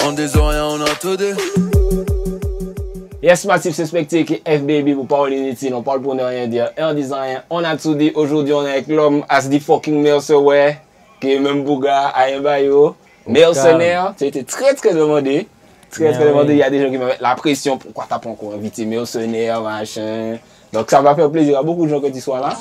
On des oreilles, on a tout dit. Yes, Massif, c'est Specté qui est FBB pour parler inutile. On parle pour ne rien dire. Et en disant rien, on a tout dit. Aujourd'hui, on est avec l'homme as the fucking mercenaire, qui est même Bouga, Ayembayo. Mercenaire, tu as été très demandé. Très demandé. Il y a des gens qui me mettent la pression. Pourquoi t'as pas encore invité mercenaire, machin. Donc ça va faire plaisir à beaucoup de gens que tu sois là.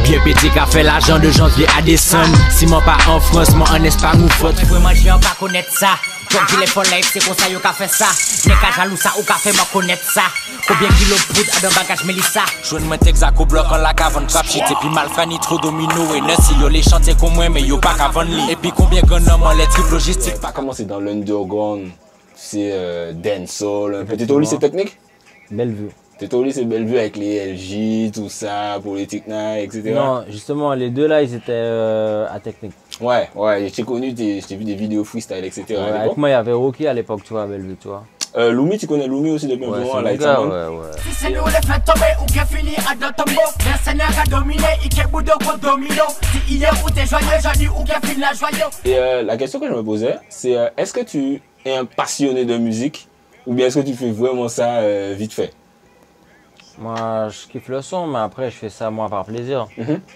Bien petit qu'a fait l'argent de janvier à décembre. Si mon pas en France, moi en Espagne ou faute. Vraiment, je viens pas connaître ça. Donc il est fort live, c'est comme ça yo qu'a fait ça. N'est qu'à jaloux ça ou qu'a fait moi connaître ça. Combien kilo poudre à d'un bagage Mélissa. Joue une texac au bloc en la cave, trap shit. Et puis Malfani trop domino. Et si yo les chantiers comme moi, mais yo pas qu'à vendre li. Et puis combien de hommes en les tripes logistiques. Pas commencer dans l'underground. C'est dancehall. Petit au lycée technique. Bellevue. T'es au lycée Bellevue avec les LJ, tout ça, Politique Night, etc. Non, justement, les deux là, ils étaient à technique. Ouais, j'ai connu, j'ai vu des vidéos freestyle, etc. Ouais, avec moi, il y avait Rocky à l'époque, tu vois, à Bellevue, tu vois. Loumi, tu connais Loumi aussi depuis un moment, là, ouais. Si c'est nous les fait tomber ou bien fini à dans tombeau. Mercenaire a dominé, il qu'est boudon contre domino. Si hier ou t'es joyeux, j'en dis ou bien fini la joyeux. Et la question que je me posais, c'est est-ce que tu es un passionné de musique ou bien est-ce que tu fais vraiment ça vite fait? Moi, je kiffe le son, mais après, je fais ça moi par plaisir.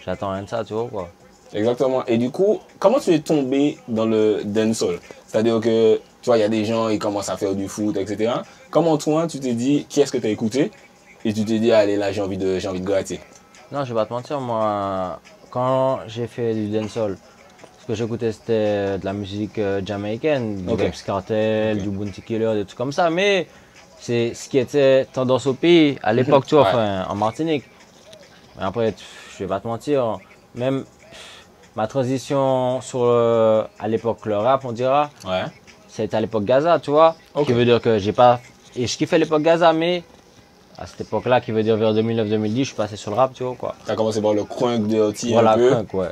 J'attends rien de ça, tu vois, quoi. Exactement. Et du coup, comment tu es tombé dans le dancehall? C'est-à-dire que, tu vois, il y a des gens, ils commencent à faire du foot, etc. Comment toi, tu t'es dit, qui est-ce que tu as écouté? Et tu t'es dit, allez, là, j'ai envie de gratter. Non, je vais pas te mentir, moi, quand j'ai fait du dancehall, ce que j'écoutais, c'était de la musique jamaïcaine, du Vybz Kartel, du Bounty Killer, des trucs comme ça, mais c'est ce qui était tendance au pays à l'époque, tu vois, enfin, en Martinique. Mais après, je vais pas te mentir, même ma transition sur, à l'époque, le rap, on dira, c'était à l'époque Gaza, tu vois, qui veut dire que j'ai pas... Et je kiffais l'époque Gaza, mais à cette époque-là, qui veut dire vers 2009-2010, je suis passé sur le rap, tu vois, quoi. T'as commencé par le crunk de OT voilà, un peu. Crunk, ouais.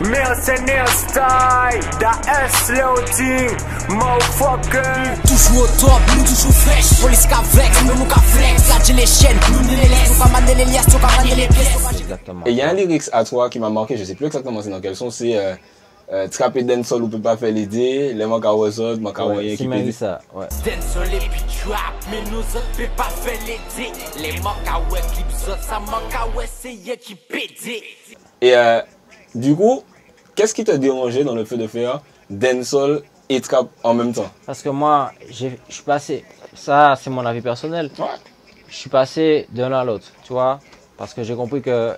Mercenaire style, da S-Loading, motherfucker. Toujours au top, nous toujours fresh. Police qu'a flex, nous qu'a flex. Lâcher les chaînes, nous les laisse. Nous pas mander les liasses, nous pas mander les pièces. Exactement. Et il y a un lyrics à toi qui m'a marqué, je sais plus exactement c'est dans quel son, c'est trap et dancehall, on peut pas faire l'aider, les manques à resort, manques à moyen qui pédit. ça, ouais. Dancehall et puis trap, mais nous autres peut pas faire l'aider. Les manques à ouais, clips autres, ça manque à ouais, c'est y'a qui pédit. Et du coup, qu'est-ce qui te dérangeait dans le fait de faire dancehall et trap en même temps? Parce que moi, je suis passé, ça c'est mon avis personnel, je suis passé de l'un à l'autre, tu vois, parce que j'ai compris que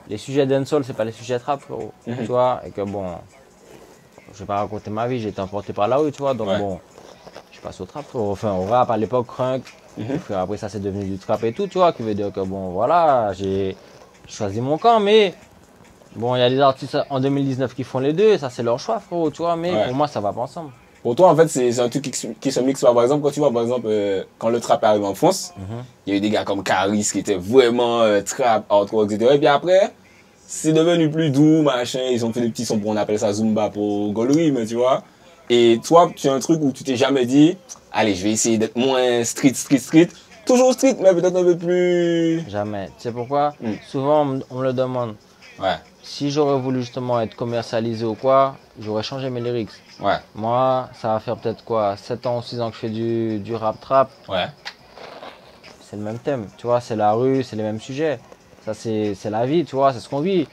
les sujets dancehall, c'est pas les sujets trap, frérot, tu vois, et que bon, je vais pas raconter ma vie, j'ai été emporté par la rue, tu vois, donc bon, je passe au trap, enfin au rap à l'époque, crunk, après ça c'est devenu du trap et tout, tu vois, qui veut dire que bon, voilà, j'ai choisi mon camp, mais bon, il y a des artistes en 2019 qui font les deux, et ça c'est leur choix, frérot, tu vois, mais pour moi ça va pas ensemble. Pour toi, en fait, c'est un truc qui se mixe pas. Par exemple, quand tu vois, par exemple, quand le trap arrive en France, il y a eu des gars comme Caris qui étaient vraiment trap, hardcore, etc. Et puis après, c'est devenu plus doux, machin. Ils ont fait des petits sons, on appelle ça Zumba pour Gaulerie, mais tu vois. Et toi, tu as un truc où tu t'es jamais dit, allez, je vais essayer d'être moins street. Toujours street, mais peut-être un peu plus... Jamais. Tu sais pourquoi? Souvent, on me le demande. Si j'aurais voulu justement être commercialisé ou quoi, j'aurais changé mes lyrics. Moi, ça va faire peut-être quoi, 7 ans ou 6 ans que je fais du rap trap. C'est le même thème, tu vois, c'est la rue, c'est les mêmes sujets. Ça, c'est la vie, tu vois, c'est ce qu'on vit.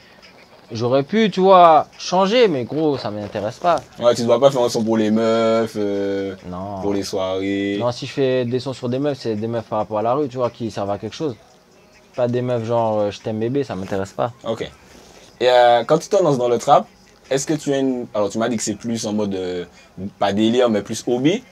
J'aurais pu, tu vois, changer, mais gros, ça m'intéresse pas. Tu ne dois pas faire un son pour les meufs, non. pour les soirées. Non, si je fais des sons sur des meufs, c'est des meufs par rapport à la rue, tu vois, qui servent à quelque chose. Pas des meufs genre je t'aime bébé, ça m'intéresse pas. Ok. Et quand tu te lances dans le trap, est-ce que tu as une... Alors tu m'as dit que c'est plus en mode, pas délire, mais plus hobby.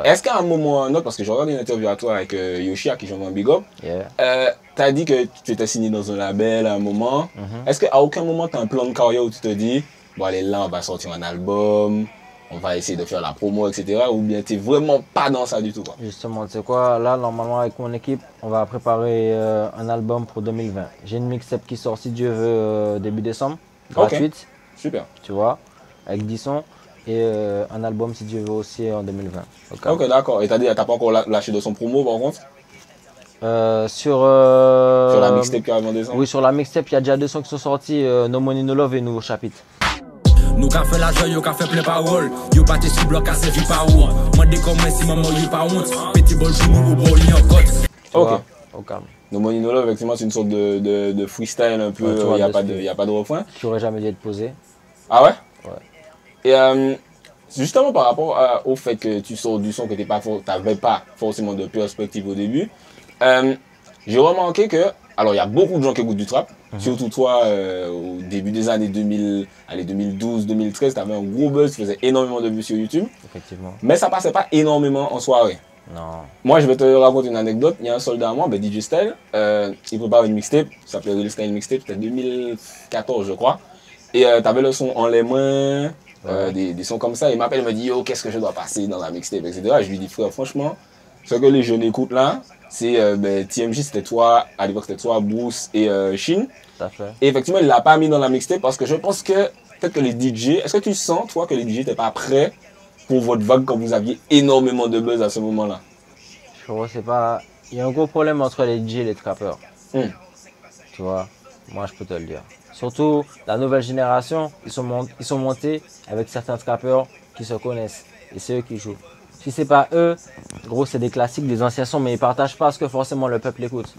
Est-ce qu'à un moment ou un autre, parce que j'ai regardé une interview à toi avec Yoshia, qui joue un big up, tu as dit que tu étais signé dans un label à un moment. Est-ce qu'à aucun moment tu as un plan de carrière où tu te dis, bon allez là on va sortir un album, on va essayer de faire la promo, etc. Ou bien tu n'es vraiment pas dans ça du tout quoi? Justement, tu sais quoi, là normalement avec mon équipe, on va préparer un album pour 2020. J'ai une mixtape qui sort si Dieu veut début décembre, gratuite. Super. Tu vois, avec 10 sons. Et un album si Dieu veut aussi en 2020. Ok, d'accord. Et t'as pas encore lâché de son promo par contre? Sur la mixtape qui arrive en décembre? Oui, sur la mixtape, il y a déjà 2 sons qui sont sortis, No Money No Love et Nouveau Chapitre. Nous qu'a fait l'argent, yo qu'a fait plein parole. Yo pas sur bloc à servir par où. Moi dès comment si maman yo pas honte. Petit bol genou ou bol en côte. Ok. Au calme. No Money No Love, effectivement, c'est une sorte de freestyle un peu, il n'y a pas de refrain. Qui aurait jamais dû être posé. Ah ouais? Ouais. Et justement par rapport au fait que tu sors du son que tu n'avais pas forcément de perspective au début, j'ai remarqué que, alors il y a beaucoup de gens qui écoutent du trap, surtout toi au début des années 2000, allez 2012, 2013, tu avais un gros buzz, tu faisais énormément de vues sur YouTube. Effectivement. Mais ça passait pas énormément en soirée. Non. Moi je vais te raconter une anecdote, il y a un soldat à moi, DJ Style, il prépare une mixtape, ça s'appelait Real Style Mixtape, c'était 2014 je crois. Et tu avais le son en les mains, des sons comme ça, il m'appelle, il me dit yo qu'est-ce que je dois passer dans la mixtape, etc. Je lui dis frère franchement, ce que les jeunes écoutent là, c'est TMJ c'était toi, à l'époque c'était toi, Bruce et Shin. Tout à fait. Et effectivement il l'a pas mis dans la mixtape parce que je pense que peut-être que les DJ, est-ce que tu sens toi que les DJ n'étaient pas prêts pour votre vague quand vous aviez énormément de buzz à ce moment-là? Je vois, c'est pas... Il y a un gros problème entre les DJ et les trappeurs. Tu vois, moi je peux te le dire. Surtout la nouvelle génération, ils sont montés avec certains trappeurs qui se connaissent. Et c'est eux qui jouent. Si c'est pas eux, gros c'est des classiques, des anciens sons, mais ils partagent pas ce que forcément le peuple écoute.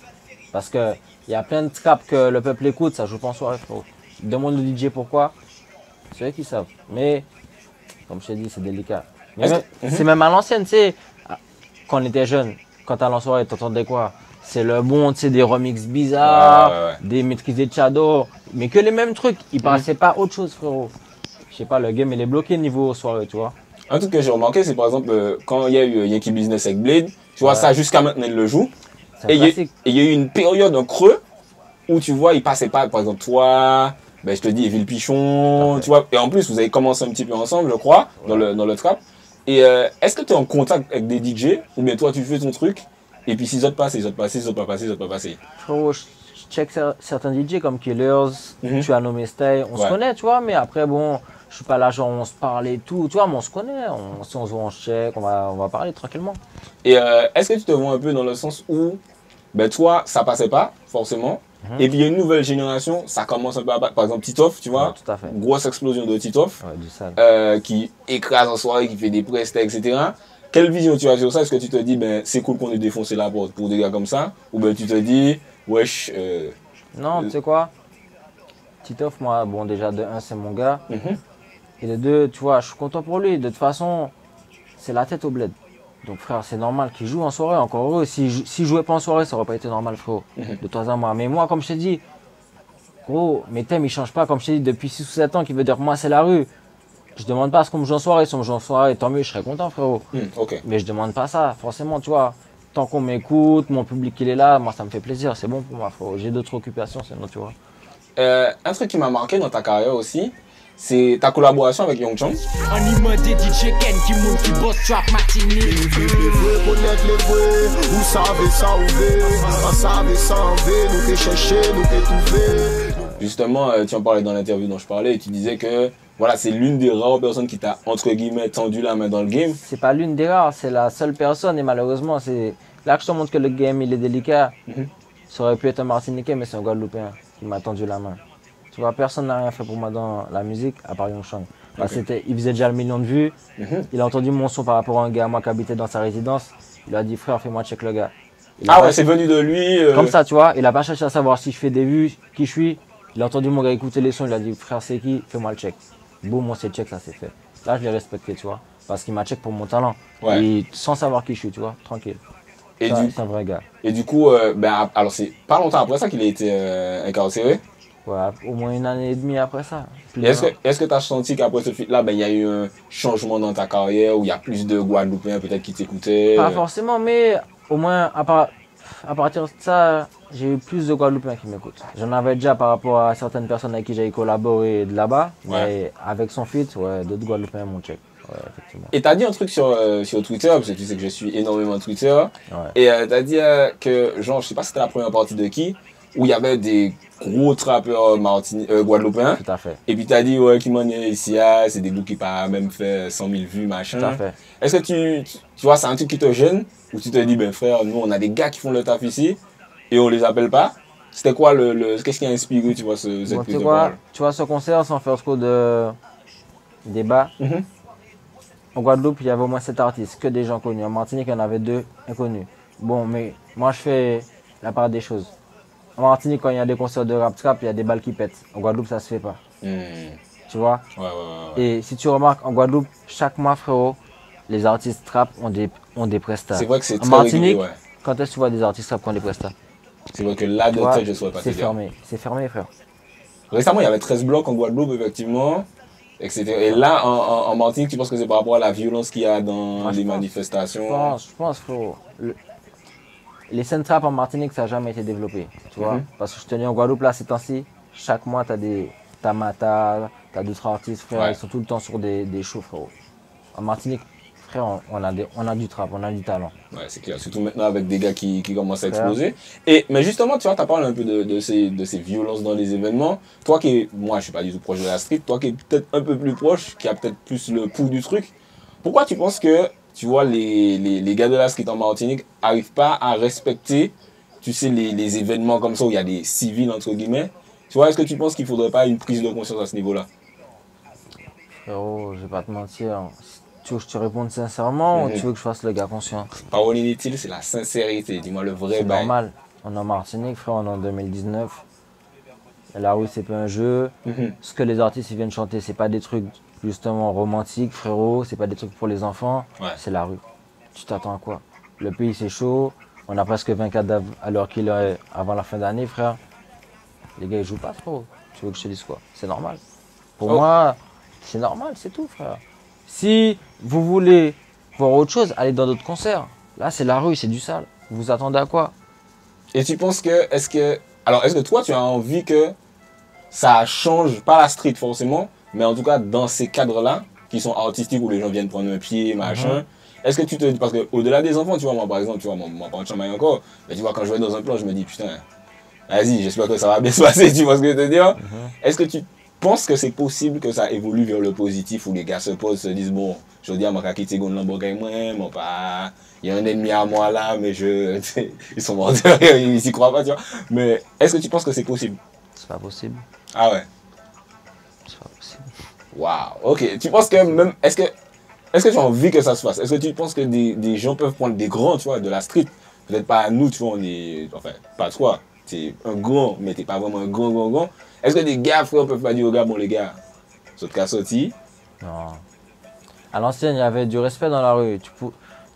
Parce que il y a plein de traps que le peuple écoute, ça joue pas en soirée, frérot. Demande au DJ pourquoi, c'est eux qui savent. Mais, comme je t'ai dit, c'est délicat. C'est même à l'ancienne, tu sais, quand on était jeune, quand t'allais en soirée, t'entendais quoi? C'est le bon, tu sais, des remixes bizarres, des maîtrisés de Shadow, mais que les mêmes trucs. Ils passaient pas autre chose, frérot. Je sais pas, le game il est bloqué niveau soirée, tu vois. Un truc que j'ai remarqué, c'est par exemple quand il y a eu Yankee Business avec Blade, tu vois, ça jusqu'à maintenant il le joue. Et il y a eu une période, un creux, où tu vois, il passait pas, par exemple, toi, je te dis, Evil Pichon, tu vois. Et en plus, vous avez commencé un petit peu ensemble, je crois, dans le trap. Et est-ce que tu es en contact avec des DJ, ou bien toi tu fais ton truc, et puis si les autres passent, les autres passent, les autres pas passent, les autres pas passent? Frérot, je check certains DJ comme Killers, tu as nommé Style, on se connaît, tu vois, mais après, bon, je suis pas là, genre, on se parle et tout, tu vois, mais on se connaît, si on se voit, on check, on va parler tranquillement. Et est-ce que tu te vois un peu dans le sens où, toi, ça passait pas, forcément, et puis il y a une nouvelle génération, ça commence un peu à... Par exemple, Titoff, tu vois, tout à fait. Grosse explosion de Titoff, Du sale. qui écrase en soirée, qui fait des prestats, etc. Quelle vision tu as sur ça? Est-ce que tu te dis, c'est cool qu'on ait défoncé la porte pour des gars comme ça? Ou tu te dis, wesh... Non, tu sais quoi? Titoff, moi, bon, déjà, de 1, c'est mon gars. Et de 2, tu vois, je suis content pour lui. De toute façon, c'est la tête au bled. Donc frère, c'est normal qu'il joue en soirée, encore heureux. S'il jouait pas en soirée, ça aurait pas été normal, frérot. De toi à moi. Mais moi, comme je t'ai dit, gros, mes thèmes ils changent pas. Comme je t'ai dit, depuis 6 ou 7 ans, qui veut dire moi c'est la rue. Je demande pas à ce qu'on me joue en soirée. Si on me joue en soirée, tant mieux, je serais content, frérot. Mais je demande pas ça, forcément, tu vois. Tant qu'on m'écoute, mon public il est là, moi ça me fait plaisir, c'est bon pour moi, frérot. J'ai d'autres occupations, sinon, tu vois. Un truc qui m'a marqué dans ta carrière aussi, c'est ta collaboration avec Young Chong. Animé des DJ Ken qui monte qui bosse trap matinée. Connaître les vrais, vous savez ça où vous savez ça en V, nous t'es cherché, nous t'es trouvé. Justement, tu en parlais dans l'interview dont je parlais et tu disais que voilà, c'est l'une des rares personnes qui t'a entre guillemets tendu la main dans le game. C'est pas l'une des rares, c'est la seule personne et malheureusement c'est là que je te montre que le game il est délicat. Ça aurait pu être un Martiniquais mais c'est un Guadeloupéen qui m'a tendu la main. Tu vois, personne n'a rien fait pour moi dans la musique à part Young Chong. Il faisait déjà le million de vues. Il a entendu mon son par rapport à un gars à moi qui habitait dans sa résidence. Il lui a dit frère, fais-moi check le gars. C'est venu de lui. Comme ça, tu vois. Il a pas cherché à savoir si je fais des vues, qui je suis. Il a entendu mon gars écouter les sons. Il a dit frère, c'est qui? Fais-moi le check. Boum, on s'est check, ça c'est fait. Là, je l'ai respecté, tu vois. Parce qu'il m'a check pour mon talent. Et sans savoir qui je suis, tu vois. Tranquille. C'est un vrai gars. Et du coup, alors c'est pas longtemps après ça qu'il a été incarcéré. Ouais, au moins 1 année et demie après ça. Est-ce que tu as senti qu'après ce feat-là, il y a eu un changement dans ta carrière où il y a plus de Guadeloupéens peut-être qui t'écoutaient? Pas forcément, mais au moins à partir de ça, j'ai eu plus de Guadeloupéens qui m'écoutent. J'en avais déjà par rapport à certaines personnes avec qui j'avais collaboré de là-bas, mais avec son feat, d'autres Guadeloupéens m'ont check. Ouais, effectivement. Et tu as dit un truc sur Twitter, parce que tu sais que je suis énormément Twitter, et tu as dit que, genre, je sais pas si c'était la première partie de qui, où il y avait des gros trappeurs guadeloupéens. Tout à fait. Et puis tu as dit, Kimon ici, c'est des bouts qui n'ont même fait 100 000 vues, machin. Tout à fait. Est-ce que tu vois, c'est un truc qui te gêne, ou tu te dis, frère, nous on a des gars qui font le taf ici, et on les appelle pas? C'était quoi qu'est-ce qui a inspiré, tu vois, cette prise de parole? Tu vois, ce concert, sans faire trop de débat. En Guadeloupe, il y avait au moins 7 artistes, que des gens connus. En Martinique, il y en avait 2 inconnus. Bon, mais moi, je fais la part des choses. En Martinique, quand il y a des concerts de rap trap, il y a des balles qui pètent. En Guadeloupe, ça se fait pas. Tu vois? Ouais. Et si tu remarques, en Guadeloupe, chaque mois, frérot, les artistes trap ont des prestats. C'est vrai que c'est En très Martinique, régulier, ouais. quand est-ce que tu vois des artistes trap qui ont des prestats? C'est vrai que là, Tu de vois, tête, je ne saurais pas te c'est dire. fermé. C'est fermé, frère. Récemment, il y avait 13 blocs en Guadeloupe, effectivement, etc. Et là, en Martinique, tu penses que c'est par rapport à la violence qu'il y a dans Moi, je les pense. manifestations? Je pense, frérot. Les scènes trap en Martinique, ça n'a jamais été développé. Tu vois? Parce que je te dis, en Guadeloupe, là, ces temps-ci, chaque mois, t'as Mata, t'as d'autres artistes, frère, Ouais. ils sont tout le temps sur des shows, frérot. En Martinique, frère, on a du trap, on a du talent. Ouais, c'est clair. Surtout maintenant avec des gars qui commencent à Frère. exploser. Mais justement, tu vois, tu as parlé un peu de ces violences dans les événements. Toi moi, je suis pas du tout proche de la street. Toi qui es peut-être un peu plus proche, qui a peut-être plus le pouls du truc. Pourquoi tu penses que, tu vois, les gars de la street en Martinique n'arrivent pas à respecter, tu sais, les événements comme ça où il y a des civils, entre guillemets? Tu vois, est-ce que tu penses qu'il ne faudrait pas une prise de conscience à ce niveau-là? Frérot, je vais pas te mentir. Tu veux que je te réponde sincèrement ou tu veux que je fasse le gars conscient? Parole inutile, c'est la sincérité. Dis-moi le vrai C'est bail. normal. On est en Martinique, frère, on est en 2019. La rue, c'est pas un jeu. Ce que les artistes ils viennent chanter, c'est pas des trucs justement romantiques, frérot. C'est pas des trucs pour les enfants. Ouais. C'est la rue. Tu t'attends à quoi? Le pays, c'est chaud. On a presque 20 cadavres à l'heure qu'il est avant la fin d'année, frère. Les gars, ils jouent pas, frérot. Tu veux que je te dise quoi? C'est normal. Pour moi, c'est normal, c'est tout, frère. Si vous voulez voir autre chose, allez dans d'autres concerts. Là, c'est la rue, c'est du sale. Vous vous attendez à quoi? Et tu penses que, est-ce que toi, tu as envie que ça change, pas la street forcément, mais en tout cas dans ces cadres-là, qui sont artistiques, où les gens viennent prendre un pied, machin, est-ce que tu te dis, parce qu'au-delà des enfants, tu vois, moi par exemple, tu vois, mon parent de chamaille encore, mais tu vois, quand je vais dans un plan, je me dis, putain, vas-y, j'espère que ça va bien se passer, tu vois ce que je veux te dire? Est-ce que tu penses que c'est possible que ça évolue vers le positif, où les gars se posent, se disent, bon, je dis à ma quitter Gon Lamborghini, moi, pas. Il y a un ennemi à moi là, mais ils sont morts de rire, ils s'y croient pas, tu vois. Mais est-ce que tu penses que c'est possible? C'est pas possible. Ah ouais. C'est pas possible. Waouh, ok. Tu penses que même. Est-ce que tu as envie que ça se fasse? Est-ce que tu penses que des gens peuvent prendre des grands, tu vois, de la street? Peut-être pas nous, tu vois, on est. Enfin, pas toi. T'es un grand, mais t'es pas vraiment un grand. Est-ce que des gars, frère, peuvent pas dire aux gars, bon, les gars, saute qu'à sorti? Non. À l'ancienne, il y avait du respect dans la rue.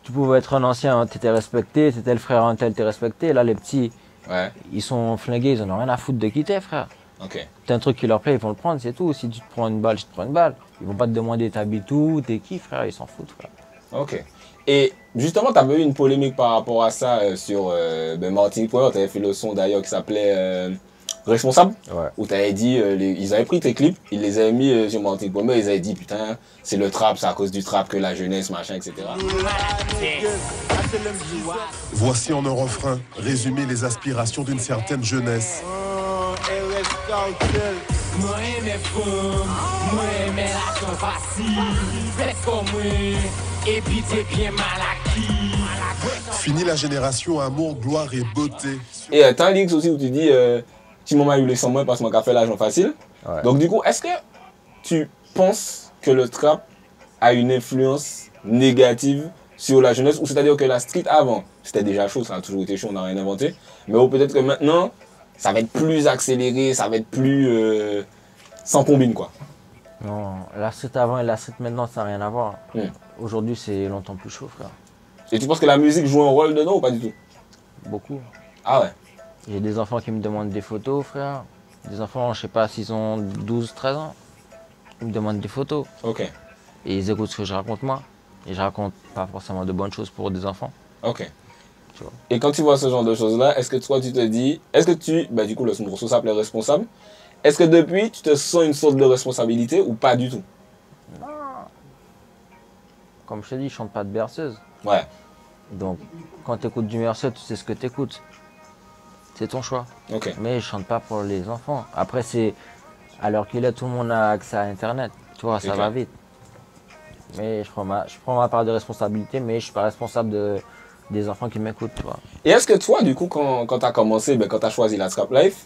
Tu pouvais être un ancien, tu étais respecté, t'étais le frère un tel, t'es respecté. Là, les petits, Ouais, ils sont flingués, ils en ont rien à foutre de quitter, frère. ok. T'as un truc qui leur plaît, ils vont le prendre, c'est tout. Si tu te prends une balle, tu te prends une balle. Ils vont pas te demander t'habites où, t'es qui, frère, ils s'en foutent, frère. Ok. Et justement, tu avais eu une polémique par rapport à ça sur Martinique Power. Tu avais fait le son d'ailleurs qui s'appelait Responsable. Ouais. Où tu avais dit, ils avaient pris tes clips, ils les avaient mis sur Martinique Power. Ils avaient dit, putain, c'est le trap, c'est à cause du trap que la jeunesse, machin, etc. Voici en un refrain résumé les aspirations d'une certaine jeunesse. Moi aimé femme, moi aimé l'argent facile. Fais comme moi, et puis t'es bien mal acquis. Fini la génération amour, gloire et beauté. Et t'as un lyrics aussi où tu dis, tu m'as eu les 100 mois parce que mon café l'argent facile. Ouais. Donc du coup, est-ce que tu penses que le trap a une influence négative sur la jeunesse, ou c'est-à-dire que la street avant, c'était déjà chaud, ça a toujours été chaud, on n'a rien inventé, mais peut-être que maintenant, ça va être plus accéléré, ça va être plus sans combine, quoi. Non, la street avant et la street maintenant, ça n'a rien à voir. Aujourd'hui, c'est longtemps plus chaud, frère. Et tu penses que la musique joue un rôle dedans ou pas du tout? Beaucoup. Ah ouais. J'ai des enfants qui me demandent des photos, frère. Des enfants, je sais pas s'ils ont 12, 13 ans. Ils me demandent des photos. Ok, Et ils écoutent ce que je raconte moi. Et je raconte pas forcément de bonnes choses pour des enfants. ok. Tu vois. Et quand tu vois ce genre de choses-là, est-ce que toi tu te dis, est-ce que du coup le morceau s'appelait Responsable, est-ce que depuis tu te sens une sorte de responsabilité ou pas du tout? Comme je te dis, je chante pas de berceuse. Ouais, Donc, quand tu écoutes du berceuse, tu sais ce que tu écoutes. C'est ton choix. ok. Mais je chante pas pour les enfants. Après, c'est à l'heure qu'il est, tout le monde a accès à Internet. Tu vois, ça C'est va clair. vite. Mais je prends ma part de responsabilité, mais je suis pas responsable des enfants qui m'écoutent, tu vois. Et est-ce que toi, du coup, quand tu as commencé, quand tu as choisi la Trap Life,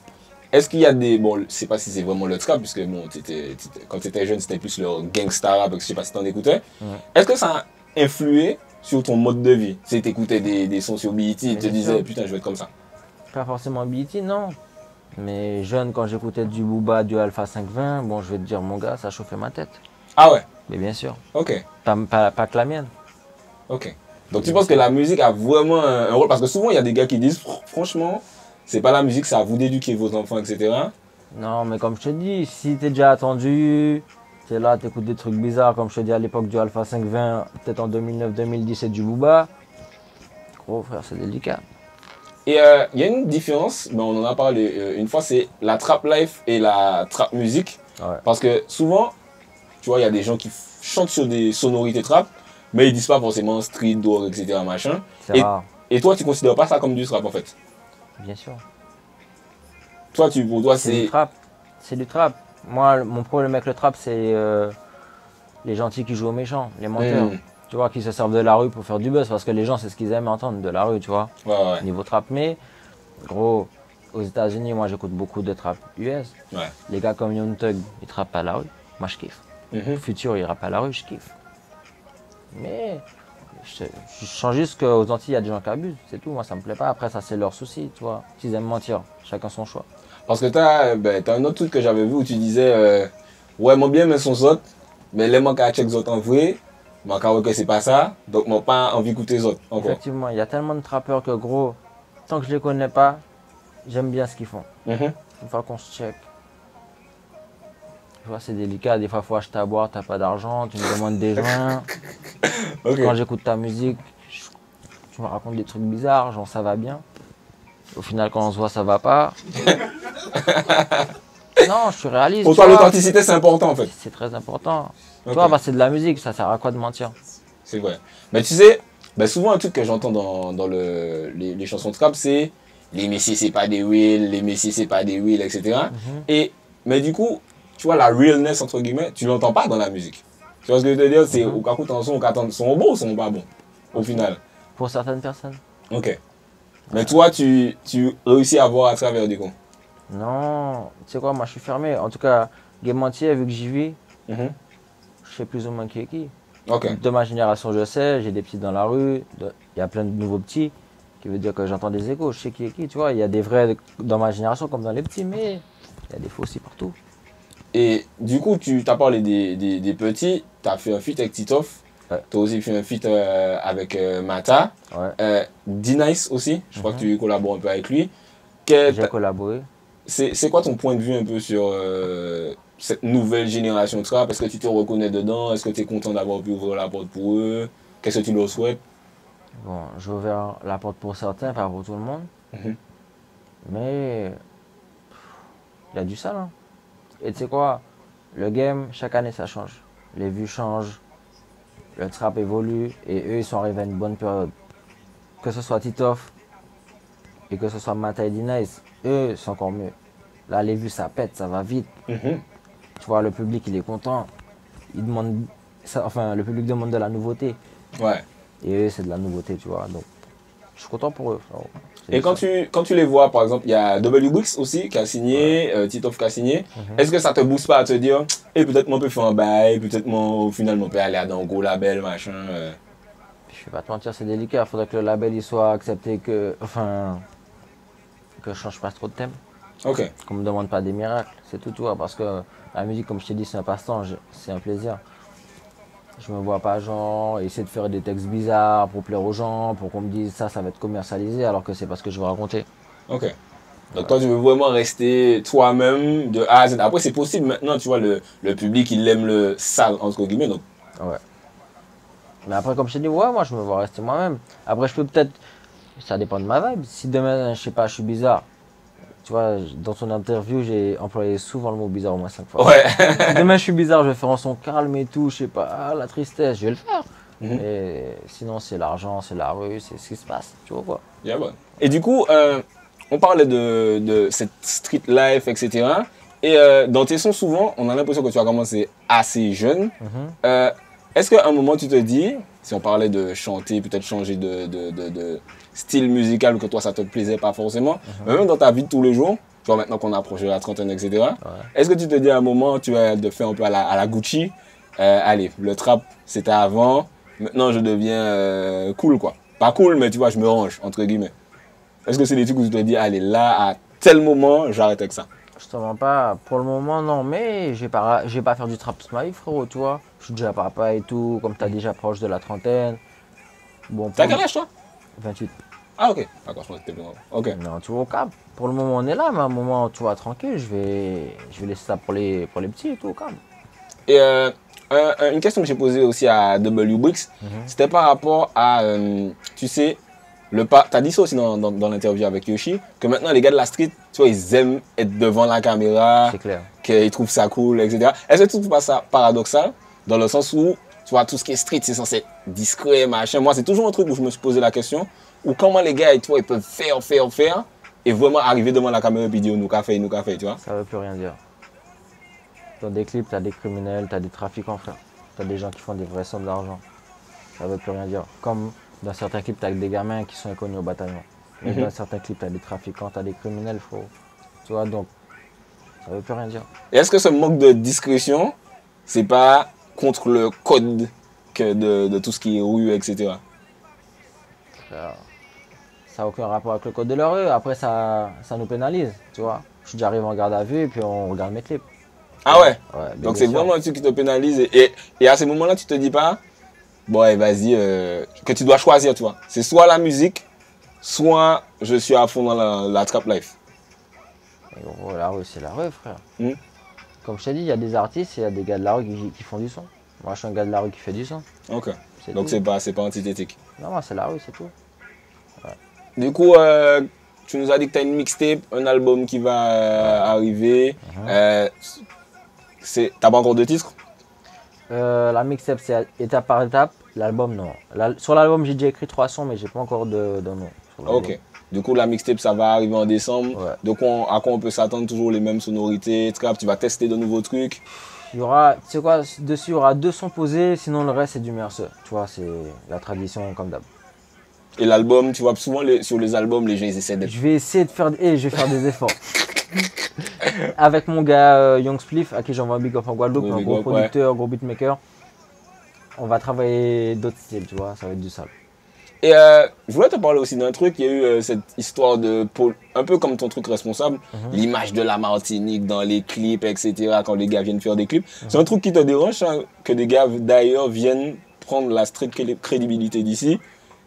est-ce qu'il y a des... Bon, je sais pas si c'est vraiment le trap, puisque bon, quand tu étais jeune, c'était plus le gangsta rap, je sais pas si t'en écoutais. Est-ce que ça a influé sur ton mode de vie? Si t'écoutais des sons sur BET, tu te disais, putain, je vais être comme ça. Pas forcément BET, non. Mais jeune, quand j'écoutais du Booba, du Alpha 520, bon, je vais te dire, mon gars, ça chauffait ma tête. Ah ouais? Mais bien sûr. Ok. Pas que la mienne. Ok. Donc tu penses que la musique a vraiment un rôle? Parce que souvent, il y a des gars qui disent, franchement, c'est pas la musique, c'est à vous d'éduquer vos enfants, etc. Non, mais comme je te dis, si t'es déjà attendu, t'es là, t'écoutes des trucs bizarres, comme je te dis à l'époque du Alpha 520, peut-être en 2009-2010, c'est du Booba. Gros frère, c'est délicat. Et il y a une différence, mais on en a parlé une fois, c'est la trap life et la trap musique. Ouais. Parce que souvent, tu vois, il y a des gens qui chantent sur des sonorités trap, mais ils disent pas forcément street, dog, etc. machin. C'est rare. Et toi, tu considères pas ça comme du trap en fait? Bien sûr. Toi, pour toi, C'est du trap. C'est du trap. Moi, mon problème avec le trap, c'est les gentils qui jouent aux méchants, les menteurs. Tu vois, qui se servent de la rue pour faire du buzz, parce que les gens, c'est ce qu'ils aiment entendre, de la rue, tu vois. Ouais. Niveau trap. Mais, gros, aux États-Unis, moi, j'écoute beaucoup de trap US. Ouais. Les gars comme Young Thug, ils trappent à la rue. Moi, je kiffe. Future, il rappe à la rue, je kiffe. Mais, je sens juste qu'aux Antilles, il y a des gens qui abusent, c'est tout. Moi, ça me plaît pas. Après, ça, c'est leur souci, tu vois. S'ils aiment mentir, chacun son choix. Parce que t'as un autre truc que j'avais vu où tu disais, ouais, moi bien, mais son zot, mais les manques à check zot en vrai. Moi, quand que c'est pas ça, donc moi pas envie d'écouter les autres encore. Effectivement, il y a tellement de trappeurs que gros, tant que je les connais pas, j'aime bien ce qu'ils font. Une fois qu'on se check. Tu vois, c'est délicat, des fois faut acheter à boire, t'as pas d'argent, tu me demandes des joints. Quand j'écoute ta musique, tu me racontes des trucs bizarres, genre ça va bien. Au final, quand on se voit, ça va pas. Non, je suis réaliste. Pour toi, l'authenticité, c'est important en fait. C'est très important. Tu vois, c'est de la musique, ça sert à quoi de mentir? C'est vrai. Mais tu sais, souvent un truc que j'entends dans les chansons de trap, c'est les messieurs c'est pas des real, les messieurs c'est pas des real, etc. Mais du coup, tu vois, la realness entre guillemets, tu l'entends pas dans la musique. Tu vois ce que je veux dire? C'est au cas où t'en sont bons ou sont pas bons, au final. Pour certaines personnes. Ok. Mais toi, tu réussis à voir à travers du coup? Non, tu sais quoi, moi je suis fermé. En tout cas, game entier, vu que j'y vis, je sais plus ou moins qui est qui. De ma génération, je sais, j'ai des petits dans la rue, il y a plein de nouveaux petits, qui veut dire que j'entends des échos, je sais qui est qui, tu vois. Il y a des vrais dans ma génération comme dans les petits, mais il y a des faux aussi partout. Et du coup, tu as parlé des petits, tu as fait un feat avec Titoff, tu as aussi fait un feat avec Mata, D-Nice aussi, je crois que tu collabores un peu avec lui. J'ai collaboré. C'est quoi ton point de vue un peu sur cette nouvelle génération de trap? Est-ce que tu te reconnais dedans? Est-ce que tu es content d'avoir pu ouvrir la porte pour eux? Qu'est-ce que tu leur souhaites? Bon, j'ai ouvert la porte pour certains, pas pour tout le monde. Mais il y a du sale. Hein. Et tu sais quoi? Le game, chaque année, ça change. Les vues changent, le trap évolue, et eux, ils sont arrivés à une bonne période. Que ce soit Titoff et que ce soit Mata et D-Nice, eux, c'est encore mieux. Là, les vues, ça pète, ça va vite. Tu vois, le public, il est content. Il demande, le public demande de la nouveauté. Ouais. Et eux, c'est de la nouveauté, tu vois. Donc, je suis content pour eux. Et quand tu les vois, par exemple, il y a W-Brix aussi qui a signé, Titoff qui a signé. Est-ce que ça te booste pas à te dire, peut-être moi, je peux faire un bail, peut-être moi, au final, je peux aller dans un gros label, machin. Je vais pas te mentir, c'est délicat. Il faudrait que le label il soit accepté que je change pas trop de thème. Qu'on me demande pas des miracles, c'est tout, tu vois. Parce que la musique, comme je t'ai dit, c'est un passe-temps, c'est un plaisir. Je me vois pas, genre, essayer de faire des textes bizarres pour plaire aux gens, pour qu'on me dise ça va être commercialisé, alors que c'est pas ce que je veux raconter. Donc toi, tu veux vraiment rester toi-même de A à Z. Après, c'est possible maintenant, tu vois, le public, il aime le sale, entre guillemets. Donc. Ouais. Mais après, comme je t'ai dit, moi, je me vois rester moi-même. Après, je peux peut-être... Ça dépend de ma vibe. Si demain, je sais pas, je suis bizarre. Tu vois, dans ton interview, j'ai employé souvent le mot bizarre au moins 5 fois. Si demain, je suis bizarre, je vais faire un son calme et tout, je sais pas, la tristesse, je vais le faire. Mais sinon, c'est l'argent, c'est la rue, c'est ce qui se passe, tu vois quoi. Et du coup, on parlait de cette street life, etc. Et dans tes sons, souvent, on a l'impression que tu as commencé assez jeune. Est-ce qu'à un moment, tu te dis, si on parlait de chanter, peut-être changer de style musical, que toi, ça te plaisait pas forcément, mais même dans ta vie de tous les jours, tu vois, maintenant qu'on approche de la trentaine, etc. Est-ce que tu te dis à un moment, tu as de faire un peu à la Gucci, allez, le trap, c'était avant, maintenant je deviens cool, quoi. Pas cool, mais tu vois, je me range, entre guillemets. Est-ce que c'est des trucs où tu te dis, allez, là, à tel moment, j'arrête avec ça? Justement pas, pour le moment non, mais je vais pas faire du trap toute ma vie, frérot, tu vois. Je suis déjà papa et tout, comme t'as déjà proche de la trentaine. Bon, T'as quel âge, toi? 28. Ah, ok. D'accord, je crois que t'étais plus grand. Ok. Non, tu vois, au cap. Pour le moment, on est là, mais à un moment, tu vois, tranquille, je vais laisser ça pour les petits et tout, au cap. Et une question que j'ai posée aussi à W Bricks, c'était par rapport à, tu sais, t'as dit ça aussi dans l'interview avec Yoshi, que maintenant les gars de la street, tu vois, ils aiment être devant la caméra, C'est clair. qu'ils trouvent ça cool, etc. Est-ce que tu trouves pas ça paradoxal, dans le sens où, tu vois, tout ce qui est street, c'est censé être discret, machin. Moi, c'est toujours un truc où je me suis posé la question, ou comment les gars, tu vois, ils peuvent faire, et vraiment arriver devant la caméra et puis dire, nous qu'a fait, tu vois. Ça veut plus rien dire. Dans des clips, t'as des criminels, t'as des trafiquants, frère. T'as des gens qui font des vraies sommes d'argent. Ça veut plus rien dire. Comme dans certains clips, t'as des gamins qui sont inconnus au bataillon. Mais dans certains clips, t'as des trafiquants, t'as des criminels, frérot. Tu vois, donc, ça veut plus rien dire. Et est-ce que ce manque de discrétion, c'est pas contre le code de tout ce qui est rue, etc. Frère, ça n'a aucun rapport avec le code de la rue. Après, ça nous pénalise, tu vois. Je suis déjà arrivé en garde à vue et puis on regarde mes clips. Ah ouais, Ouais, donc bien c'est sûr. vraiment un truc qui te pénalise. Et à ces moments-là, tu te dis pas, bon, ouais, vas-y, que tu dois choisir, tu vois. C'est soit la musique, soit je suis à fond dans la trap life. Et gros, la rue, c'est la rue, frère. Hmm. Comme je t'ai dit, il y a des artistes et il y a des gars de la rue qui font du son. Moi, je suis un gars de la rue qui fait du son. Ok. C'est Donc tout. c'est pas antithétique. Non, moi, c'est la rue, c'est tout. Du coup, tu nous as dit que tu as une mixtape, un album qui va arriver. T'as pas encore de titre? La mixtape, c'est étape par étape. L'album, non. Sur l'album, j'ai déjà écrit 3 sons, mais j'ai pas encore de nom. sur l'album. Ok. Du coup, la mixtape, ça va arriver en décembre. Ouais. Donc, à quoi on peut s'attendre? Toujours les mêmes sonorités, trap, tu vas tester de nouveaux trucs. Il y aura, tu sais quoi, dessus, il y aura 2 sons posés, sinon le reste, c'est du Mercer. Tu vois, c'est la tradition comme d'hab. Et l'album, tu vois, souvent sur les albums, les gens ils essaient d'être. Je vais essayer de faire, je vais faire des efforts. Avec mon gars Young Spliff, à qui j'envoie un big up en Guadeloupe, Gros un big gros up, producteur, gros beatmaker. On va travailler d'autres styles, tu vois, ça va être du sale. Et je voulais te parler aussi d'un truc. Il y a eu cette histoire de un peu comme ton truc responsable, l'image de la Martinique dans les clips, etc. Quand les gars viennent faire des clips. C'est un truc qui te dérange, hein, que des gars d'ailleurs viennent prendre la stricte crédibilité d'ici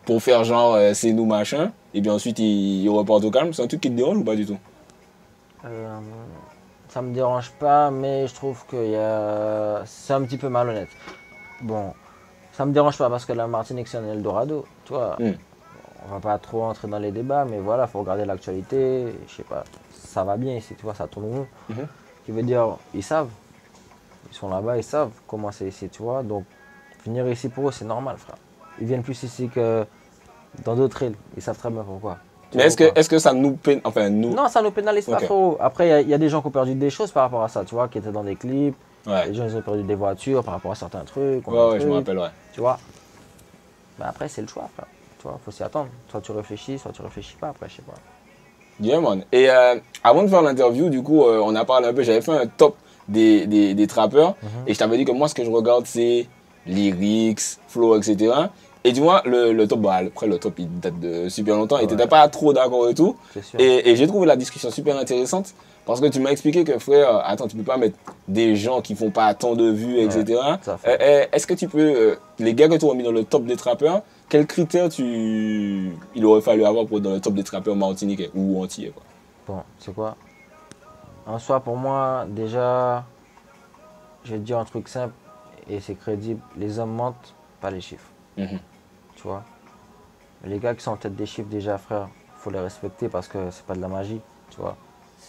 pour faire genre c'est nous machin, et puis ensuite ils repartent au calme. C'est un truc qui te dérange ou pas du tout? Ça me dérange pas, mais je trouve que c'est un petit peu malhonnête. Bon, ça me dérange pas parce que la Martinique c'est un Eldorado, tu vois. On va pas trop entrer dans les débats, mais voilà, faut regarder l'actualité. Je sais pas, ça va bien ici, tu vois, ça tourne rond. Ce qui veut dire, ils savent, ils sont là-bas, ils savent comment c'est ici, tu vois. Donc, venir ici pour eux, c'est normal, frère. Ils viennent plus ici que dans d'autres îles, ils savent très bien pourquoi. Tu Mais vois, est-ce que ça nous peine, enfin nous. non, ça nous pénalise pas Ok. trop. Après, il y a des gens qui ont perdu des choses par rapport à ça, tu vois, qui étaient dans des clips. Ouais. Les gens, ils ont perdu des voitures par rapport à certains trucs. Ouais, je me rappelle, ouais. Tu vois. Mais après, c'est le choix, frère. Tu vois, faut s'y attendre. Soit tu réfléchis, soit tu réfléchis pas. Après, je sais pas. Yeah, man. Et avant de faire l'interview, du coup, on a parlé un peu, j'avais fait un top des trappeurs, et je t'avais dit que moi, ce que je regarde, c'est lyrics, flow, etc. Et tu vois, le top, bah, après le top, il date de super longtemps, et t'étais pas trop d'accord et tout. C'est sûr. Et j'ai trouvé la discussion super intéressante, parce que tu m'as expliqué que, frère, attends, tu peux pas mettre des gens qui font pas tant de vues, etc. ça fait. Est-ce que tu peux, les gars que tu as mis dans le top des trappeurs, quels critères il aurait fallu avoir pour être dans le top des trappeurs martiniquais ou antillais, quoi? Bon, c'est quoi? En soi, pour moi, déjà, je vais te dire un truc simple et c'est crédible. Les hommes mentent, pas les chiffres. Tu vois? Les gars qui sont en tête des chiffres, déjà, frère, faut les respecter parce que c'est pas de la magie, tu vois?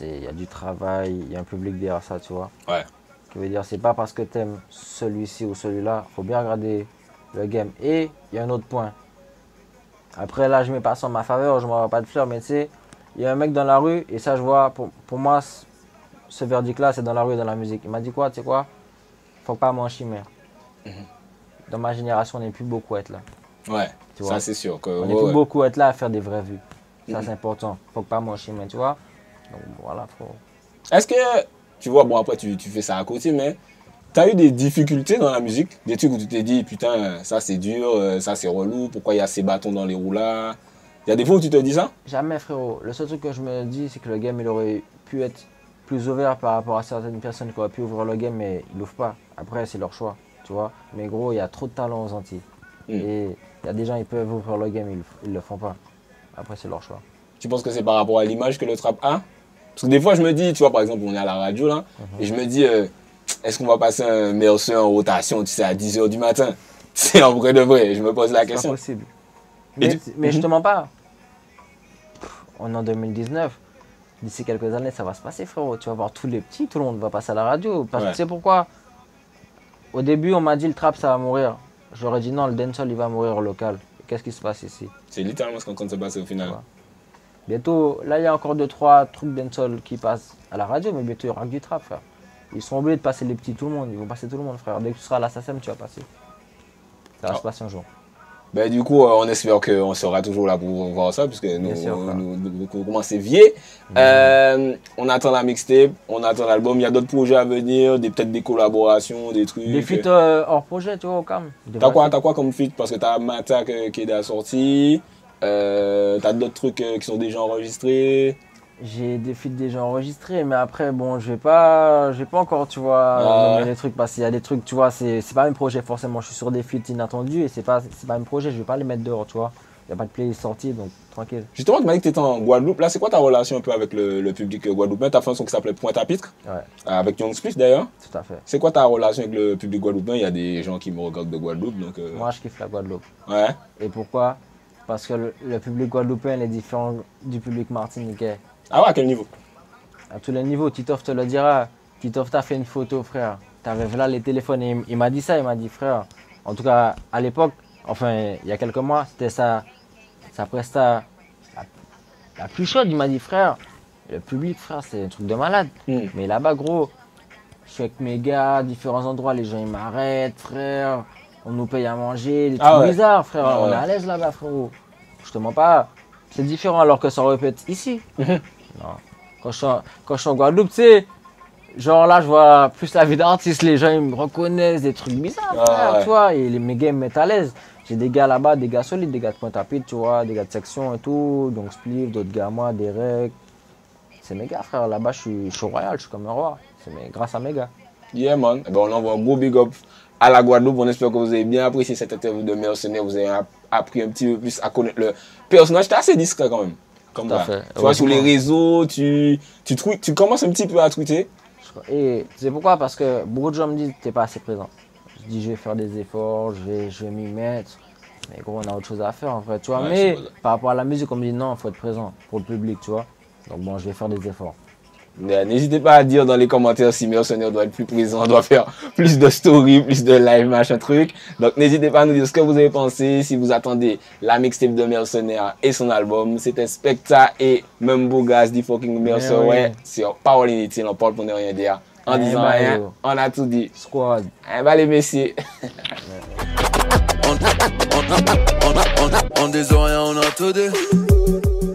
Il y a du travail, il y a un public derrière ça, tu vois? Ouais. Ce qui veut dire, c'est pas parce que t'aimes celui-ci ou celui-là, faut bien regarder le game. Et il y a un autre point. Après, là, je mets pas ça en ma faveur, je m'en vais pas de fleurs, mais tu sais, il y a un mec dans la rue, et ça, je vois, pour moi, ce verdict-là, c'est dans la rue et dans la musique. Il m'a dit quoi, tu sais quoi? Faut pas m'en chimer. Dans ma génération, on n'est plus beaucoup à être là. Ouais, Tu ça vois. c'est sûr. Que, On ouais, n'est plus ouais. beaucoup à être là à faire des vraies vues. Ça, c'est important. Faut pas m'en chimer, tu vois. Donc voilà, frérot. Est-ce que, tu vois, bon après tu fais ça à côté, mais t'as eu des difficultés dans la musique? Des trucs où tu t'es dit, putain, ça c'est dur, ça c'est relou, pourquoi il y a ces bâtons dans les roues là? Il y a des fois où tu te dis ça? Jamais, frérot. Le seul truc que je me dis, c'est que le game, il aurait pu être plus ouvert par rapport à certaines personnes qui auraient pu ouvrir le game, mais ils l'ouvrent pas. Après, c'est leur choix, tu vois. Mais gros, il y a trop de talent aux Antilles. Et il y a des gens, ils peuvent ouvrir le game, ils le font pas. Après, c'est leur choix. Tu penses que c'est par rapport à l'image que le trap a? Parce que des fois, je me dis, tu vois, par exemple, on est à la radio là, et je me dis, est-ce qu'on va passer un Mercer en rotation, tu sais, à 10h du matin? C'est en vrai de vrai, je me pose la question. C'est pas possible. Mais je te mens pas. On est en 2019. D'ici quelques années, ça va se passer, frérot. Tu vas voir tous les petits, tout le monde va passer à la radio. Parce que tu sais pourquoi? Au début, on m'a dit le trap, ça va mourir. J'aurais dit non, le dancehall, il va mourir au local. Qu'est-ce qui se passe ici? C'est littéralement ce qu'on compte se passer au final. Ouais. Bientôt, là, il y a encore 2-3 trucs dancehall qui passent à la radio, mais bientôt, il y aura que du trap, frère. Ils sont obligés de passer les petits, tout le monde. Ils vont passer tout le monde, frère. Dès que tu seras à la SACEM, tu vas passer. Ça va se passer un jour. Ben, du coup, on espère qu'on sera toujours là pour voir ça, puisque nous commençons vieux. On attend la mixtape, on attend l'album. Il y a d'autres projets à venir, peut-être des collaborations, des trucs. Des feats hors projet, tu vois, au calme. T'as quoi comme feat? Parce que t'as Mata qui est déjà sorti. T'as d'autres trucs qui sont déjà enregistrés. J'ai des feats déjà enregistrés, mais après, bon, je vais pas encore, tu vois, nommer les trucs, parce qu'il y a des trucs, tu vois, c'est pas un projet forcément. Je suis sur des feats inattendus et c'est pas un projet, je vais pas les mettre dehors, tu vois. Il n'y a pas de playlist sortie, donc tranquille. Justement, tu m'as dit que tu étais en Guadeloupe. Là, c'est quoi ta relation un peu avec le public guadeloupéen? Tu as fait un son qui s'appelait Pointe-à-Pitre, avec Young Spliff d'ailleurs. Tout à fait. C'est quoi ta relation avec le public guadeloupéen? Il y a des gens qui me regardent de Guadeloupe. Donc, Moi, je kiffe la Guadeloupe. Ouais. Et pourquoi? Parce que le public guadeloupéen est différent du public martiniquais. Ah ouais, à quel niveau? À tous les niveaux. Titoff te le dira. Titoff t'a fait une photo, frère. T'avais là les téléphones et il m'a dit ça, il m'a dit, frère. En tout cas, à l'époque, enfin, il y a quelques mois, c'était sa presta la plus chaude. Il m'a dit, frère, le public, frère, c'est un truc de malade. Mais là-bas, gros, je suis avec mes gars, différents endroits, les gens, ils m'arrêtent, frère. On nous paye à manger, des trucs bizarres, frère. On est à l'aise là-bas, frérot. Je te mens pas. C'est différent alors que ça répète ici. Non. Quand je suis en Guadeloupe, tu sais, genre là, je vois plus la vie d'artiste, les gens ils me reconnaissent, des trucs bizarres, frère, tu vois, et mes gars me mettent à l'aise. J'ai des gars là-bas, des gars solides, des gars de Pointe-à-Pitre, tu vois, des gars de section et tout, donc Spliff, d'autres gars, moi, Derek. C'est mes gars, frère, là-bas, je suis royal, je suis comme un roi. C'est grâce à mes gars. Yeah, man. Eh ben, on envoie un gros big up à la Guadeloupe. On espère que vous avez bien apprécié cette interview de Mercenaire. Vous avez appris un petit peu plus à connaître le personnage. T'es assez discret quand même. Comme ça. Tu vois, sur les réseaux, tu commences un petit peu à tweeter. Et c'est pourquoi? Parce que beaucoup de gens me disent que t'es pas assez présent. Je dis je vais faire des efforts, je vais m'y mettre. Mais gros, on a autre chose à faire en vrai, tu vois. Ouais, mais par rapport à la musique, on me dit non, il faut être présent pour le public, tu vois. Donc bon, je vais faire des efforts. N'hésitez pas à dire dans les commentaires si Mercenaire doit être plus présent, doit faire plus de stories, plus de live, machin truc. Donc n'hésitez pas à nous dire ce que vous avez pensé, si vous attendez la mixtape de Mercenaire et son album. C'était Specta et Membougas di fucking Mercenaire, ouais, sur Parole Inutile, on parle pour ne rien dire. En disant rien, on a tout dit. Squad. Eh ben les messieurs. On des oreilles, on a tout dit.